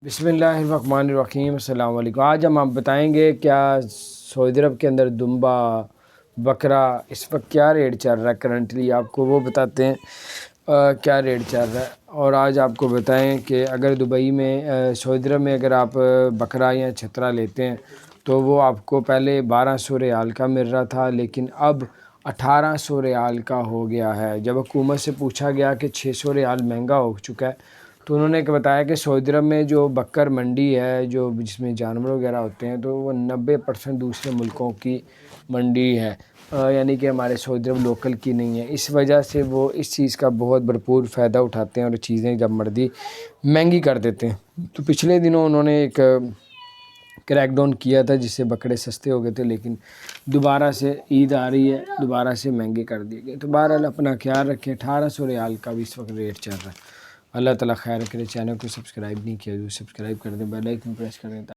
बिस्मिल्लाहिर्रहमानिर्रहीम। अस्सलाम वालेकुम। आज हम आप बताएंगे क्या सऊदी अरब के अंदर दुम्बा बकरा इस वक्त क्या रेट चल रहा है। करंटली आपको वो बताते हैं क्या रेट चल रहा है। और आज आपको बताएं कि अगर दुबई में सऊदी अरब में अगर आप बकरा या छतरा लेते हैं तो वो आपको पहले 1200 रियाल का मिल रहा था, लेकिन अब 1800 रियाल का हो गया है। जब हुकूमत से पूछा गया कि 600 रियाल महंगा हो चुका है तो उन्होंने बताया कि सऊदी अरब में जो बकर मंडी है, जो जिसमें जानवर वगैरह होते हैं, तो वो 90% दूसरे मुल्कों की मंडी है, यानी कि हमारे सऊदी अरब लोकल की नहीं है। इस वजह से वो इस चीज़ का बहुत भरपूर फ़ायदा उठाते हैं और चीज़ें जब मर्ज़ी महंगी कर देते हैं। तो पिछले दिनों उन्होंने एक क्रैक डाउन किया था जिससे बकरे सस्ते हो गए थे, लेकिन दोबारा से ईद आ रही है, दोबारा से महंगे कर दिए गए। तो बहरहाल अपना ख्याल रखें। 1800 रियाल का भी इस वक्त रेट चल रहा है। अल्लाह ताला खैर करे। चैनल को सब्सक्राइब नहीं किया तो सब्सक्राइब कर दें, बेल आइकन प्रेस कर दें।